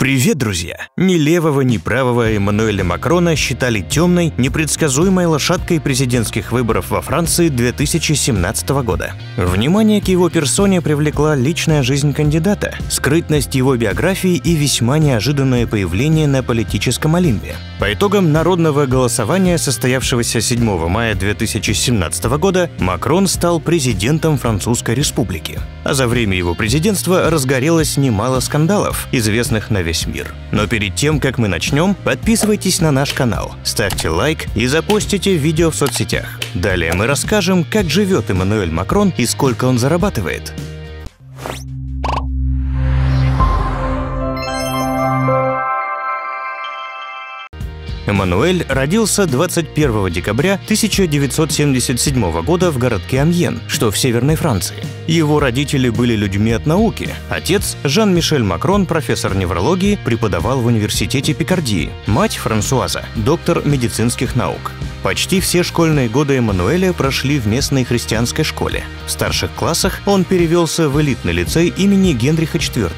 Привет, друзья! Ни левого, ни правого Эммануэля Макрона считали темной, непредсказуемой лошадкой президентских выборов во Франции 2017 года. Внимание к его персоне привлекла личная жизнь кандидата, скрытность его биографии и весьма неожиданное появление на политическом Олимпе. По итогам народного голосования, состоявшегося 7 мая 2017 года, Макрон стал президентом Французской Республики. А за время его президентства разгорелось немало скандалов, известных на весь мир. Но перед тем, как мы начнем, подписывайтесь на наш канал, ставьте лайк и запостите видео в соцсетях. Далее мы расскажем, как живет Эммануэль Макрон и сколько он зарабатывает. Эммануэль родился 21 декабря 1977 года в городке Амьен, что в Северной Франции. Его родители были людьми от науки. Отец, Жан-Мишель Макрон, профессор неврологии, преподавал в университете Пикардии. Мать, Франсуаза, доктор медицинских наук. Почти все школьные годы Эммануэля прошли в местной христианской школе. В старших классах он перевелся в элитный лицей имени Генриха IV.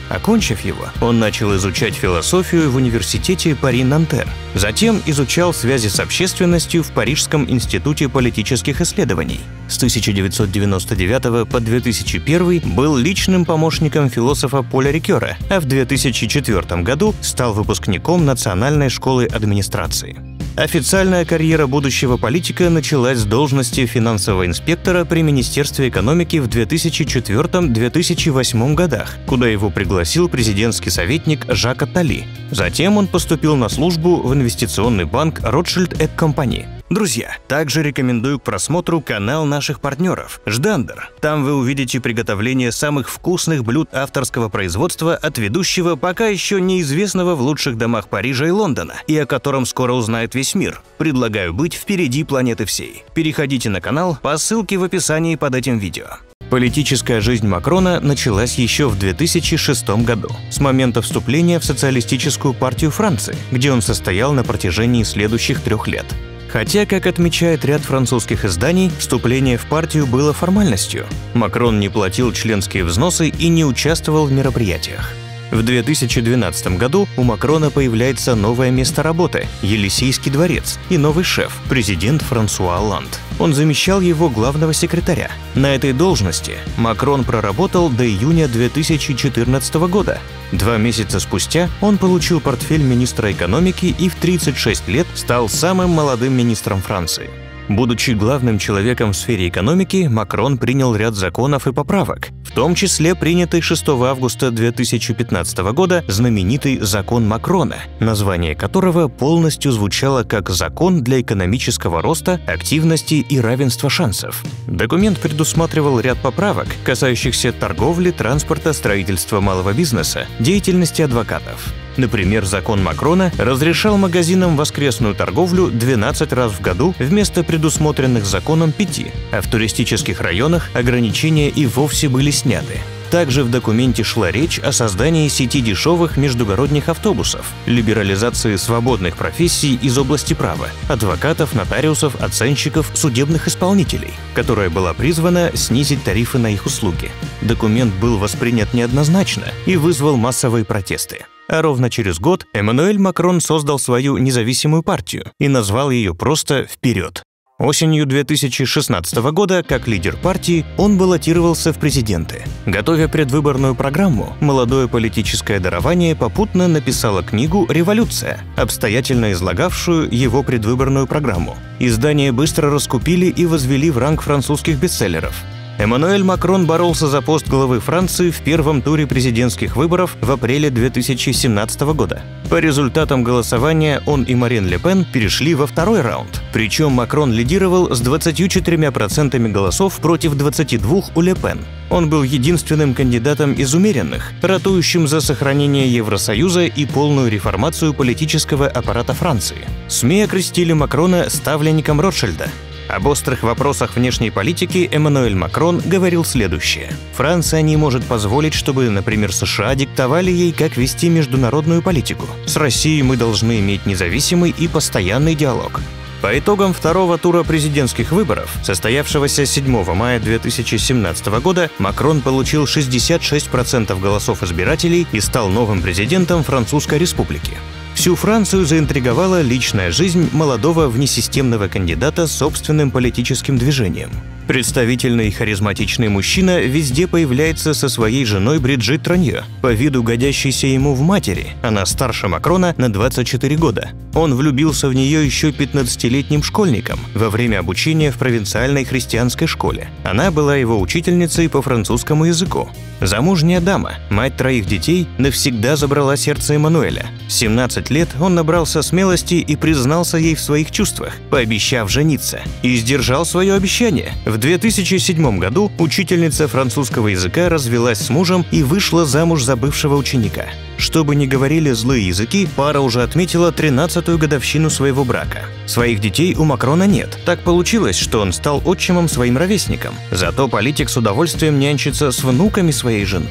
Окончив его, он начал изучать философию в университете Пари-Нантер. Затем изучал связи с общественностью в Парижском институте политических исследований. С 1999 по 2001 был личным помощником философа Поля Рикера, а в 2004 году стал выпускником Национальной школы администрации. Официальная карьера будущего политика началась с должности финансового инспектора при Министерстве экономики в 2004-2008 годах, куда его пригласил президентский советник Жак Аттали. Затем он поступил на службу в инвестиционный банк Rothschild & Company. Друзья, также рекомендую к просмотру канал наших партнеров Ждандер. Там вы увидите приготовление самых вкусных блюд авторского производства от ведущего, пока еще неизвестного в лучших домах Парижа и Лондона, и о котором скоро узнает весь мир. Предлагаю быть впереди планеты всей. Переходите на канал по ссылке в описании под этим видео. Политическая жизнь Макрона началась еще в 2006 году, с момента вступления в Социалистическую партию Франции, где он состоял на протяжении следующих 3 лет. Хотя, как отмечает ряд французских изданий, вступление в партию было формальностью. Макрон не платил членские взносы и не участвовал в мероприятиях. В 2012 году у Макрона появляется новое место работы – Елисейский дворец, и новый шеф – президент Франсуа Олланд. Он замещал его главного секретаря. На этой должности Макрон проработал до июня 2014 года. 2 месяца спустя он получил портфель министра экономики и в 36 лет стал самым молодым министром Франции. Будучи главным человеком в сфере экономики, Макрон принял ряд законов и поправок, в том числе принятый 6 августа 2015 года знаменитый «Закон Макрона», название которого полностью звучало как «Закон для экономического роста, активности и равенства шансов». Документ предусматривал ряд поправок, касающихся торговли, транспорта, строительства малого бизнеса, деятельности адвокатов. Например, закон Макрона разрешал магазинам воскресную торговлю 12 раз в году вместо предусмотренных законом 5, а в туристических районах ограничения и вовсе были сняты. Также в документе шла речь о создании сети дешевых междугородних автобусов, либерализации свободных профессий из области права, адвокатов, нотариусов, оценщиков, судебных исполнителей, которая была призвана снизить тарифы на их услуги. Документ был воспринят неоднозначно и вызвал массовые протесты. А ровно через год Эммануэль Макрон создал свою независимую партию и назвал ее просто «Вперед!». Осенью 2016 года, как лидер партии, он баллотировался в президенты. Готовя предвыборную программу, молодое политическое дарование попутно написало книгу «Революция», обстоятельно излагавшую его предвыборную программу. Издание быстро раскупили и возвели в ранг французских бестселлеров. Эммануэль Макрон боролся за пост главы Франции в первом туре президентских выборов в апреле 2017 года. По результатам голосования он и Марин Ле Пен перешли во второй раунд. Причем Макрон лидировал с 24% голосов против 22% у Ле Пен. Он был единственным кандидатом из умеренных, ратующим за сохранение Евросоюза и полную реформацию политического аппарата Франции. СМИ окрестили Макрона ставленником Ротшильда. Об острых вопросах внешней политики Эммануэль Макрон говорил следующее. Франция не может позволить, чтобы, например, США диктовали ей, как вести международную политику. С Россией мы должны иметь независимый и постоянный диалог. По итогам второго тура президентских выборов, состоявшегося 7 мая 2017 года, Макрон получил 66% голосов избирателей и стал новым президентом Французской Республики. Всю Францию заинтриговала личная жизнь молодого внесистемного кандидата с собственным политическим движением. Представительный и харизматичный мужчина везде появляется со своей женой Бриджит Транье, по виду годящейся ему в матери, она старше Макрона на 24 года. Он влюбился в нее еще 15-летним школьником во время обучения в провинциальной христианской школе. Она была его учительницей по французскому языку. Замужняя дама, мать 3 детей, навсегда забрала сердце Эммануэля. В 17 лет он набрался смелости и признался ей в своих чувствах, пообещав жениться. И сдержал свое обещание. В 2007 году учительница французского языка развелась с мужем и вышла замуж за бывшего ученика. Что бы ни говорили злые языки, пара уже отметила 13-ю годовщину своего брака. Своих детей у Макрона нет. Так получилось, что он стал отчимом своим ровесникам. Зато политик с удовольствием нянчится с внуками своей жены.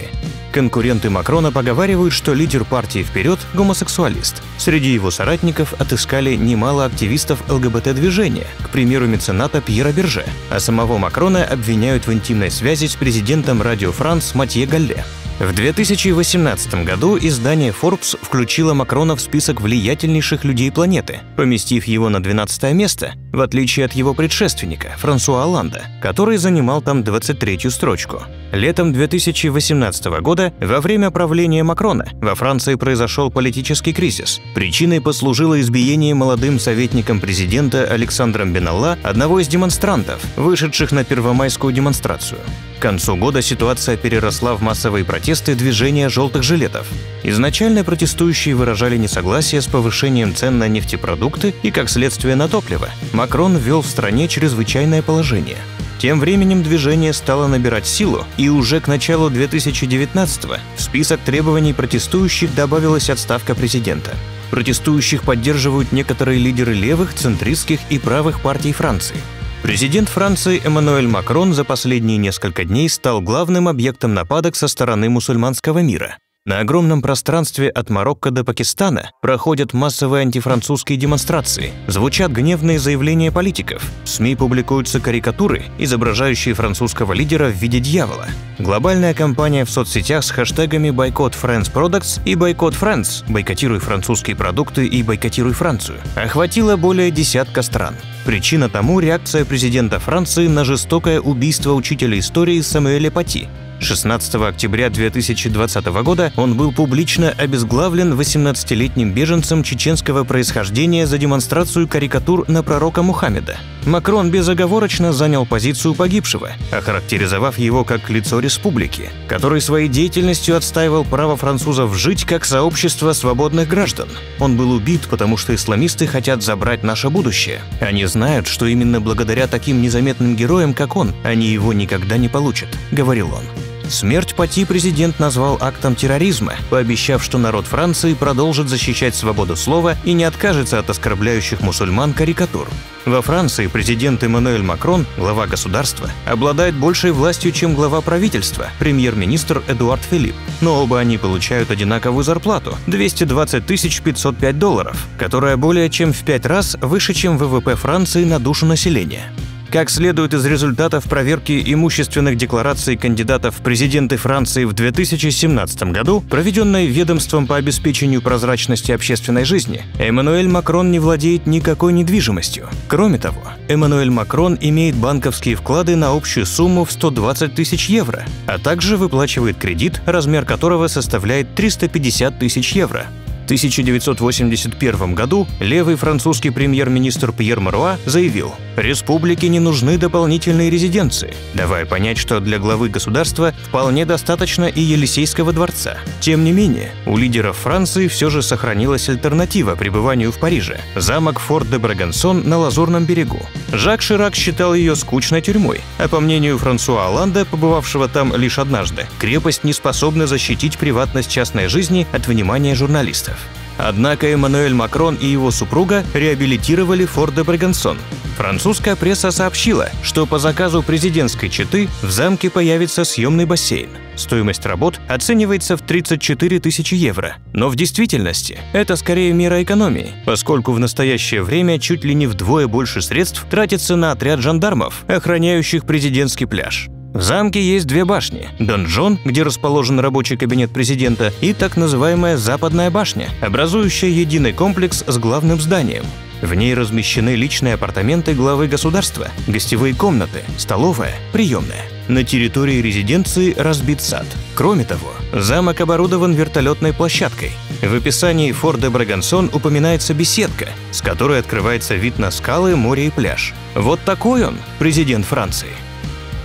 Конкуренты Макрона поговаривают, что лидер партии «Вперед» – гомосексуалист. Среди его соратников отыскали немало активистов ЛГБТ-движения, к примеру, мецената Пьера Берже, а самого Макрона обвиняют в интимной связи с президентом Радио Франс Матье Галле. В 2018 году издание Forbes включило Макрона в список влиятельнейших людей планеты, поместив его на 12-е место, в отличие от его предшественника Франсуа Олланда, который занимал там 23-ю строчку. Летом 2018 года, во время правления Макрона, во Франции произошел политический кризис. Причиной послужило избиение молодым советником президента Александром Беналла одного из демонстрантов, вышедших на первомайскую демонстрацию. К концу года ситуация переросла в массовые протесты движения «желтых жилетов». Изначально протестующие выражали несогласие с повышением цен на нефтепродукты и, как следствие, на топливо. Макрон ввел в стране чрезвычайное положение. Тем временем движение стало набирать силу, и уже к началу 2019-го в список требований протестующих добавилась отставка президента. Протестующих поддерживают некоторые лидеры левых, центристских и правых партий Франции. Президент Франции Эммануэль Макрон за последние несколько дней стал главным объектом нападок со стороны мусульманского мира. На огромном пространстве от Марокко до Пакистана проходят массовые антифранцузские демонстрации, звучат гневные заявления политиков, в СМИ публикуются карикатуры, изображающие французского лидера в виде дьявола. Глобальная кампания в соцсетях с хэштегами «Бойкот France Products» и «Бойкот France» – «Бойкотируй французские продукты» и «Бойкотируй Францию» – охватила более десятка стран. Причина тому – реакция президента Франции на жестокое убийство учителя истории Самуэля Пати. 16 октября 2020 года он был публично обезглавлен 18-летним беженцем чеченского происхождения за демонстрацию карикатур на пророка Мухаммеда. Макрон безоговорочно занял позицию погибшего, охарактеризовав его как лицо республики, который своей деятельностью отстаивал право французов жить как сообщество свободных граждан. Он был убит, потому что исламисты хотят забрать наше будущее. Они знают, что именно благодаря таким незаметным героям, как он, они его никогда не получат, говорил он. Смерть Пати президент назвал актом терроризма, пообещав, что народ Франции продолжит защищать свободу слова и не откажется от оскорбляющих мусульман карикатур. Во Франции президент Эммануэль Макрон, глава государства, обладает большей властью, чем глава правительства, премьер-министр Эдуард Филипп. Но оба они получают одинаковую зарплату – $220 505, которая более чем в 5 раз выше, чем ВВП Франции на душу населения. Как следует из результатов проверки имущественных деклараций кандидатов в президенты Франции в 2017 году, проведенной ведомством по обеспечению прозрачности общественной жизни, Эммануэль Макрон не владеет никакой недвижимостью. Кроме того, Эммануэль Макрон имеет банковские вклады на общую сумму в 120 тысяч евро, а также выплачивает кредит, размер которого составляет 350 тысяч евро. В 1981 году левый французский премьер-министр Пьер Маруа заявил: «Республике не нужны дополнительные резиденции», давая понять, что для главы государства вполне достаточно и Елисейского дворца. Тем не менее, у лидеров Франции все же сохранилась альтернатива пребыванию в Париже – замок Форт-де-Брагансон на Лазурном берегу. Жак Ширак считал ее скучной тюрьмой, а по мнению Франсуа Олланда, побывавшего там лишь однажды, крепость не способна защитить приватность частной жизни от внимания журналистов. Однако Эммануэль Макрон и его супруга реабилитировали Форт де Брагансон. Французская пресса сообщила, что по заказу президентской четы в замке появится съемный бассейн. Стоимость работ оценивается в 34 тысячи евро. Но в действительности это скорее мера экономии, поскольку в настоящее время чуть ли не вдвое больше средств тратится на отряд жандармов, охраняющих президентский пляж. В замке есть две башни – донжон, где расположен рабочий кабинет президента, и так называемая Западная башня, образующая единый комплекс с главным зданием. В ней размещены личные апартаменты главы государства, гостевые комнаты, столовая, приемная. На территории резиденции разбит сад. Кроме того, замок оборудован вертолетной площадкой. В описании Форт де Брагансон упоминается беседка, с которой открывается вид на скалы, море и пляж. Вот такой он, президент Франции.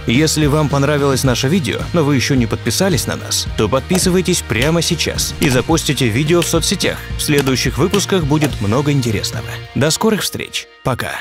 Если вам понравилось наше видео, но вы еще не подписались на нас, то подписывайтесь прямо сейчас и запостите видео в соцсетях. В следующих выпусках будет много интересного. До скорых встреч. Пока.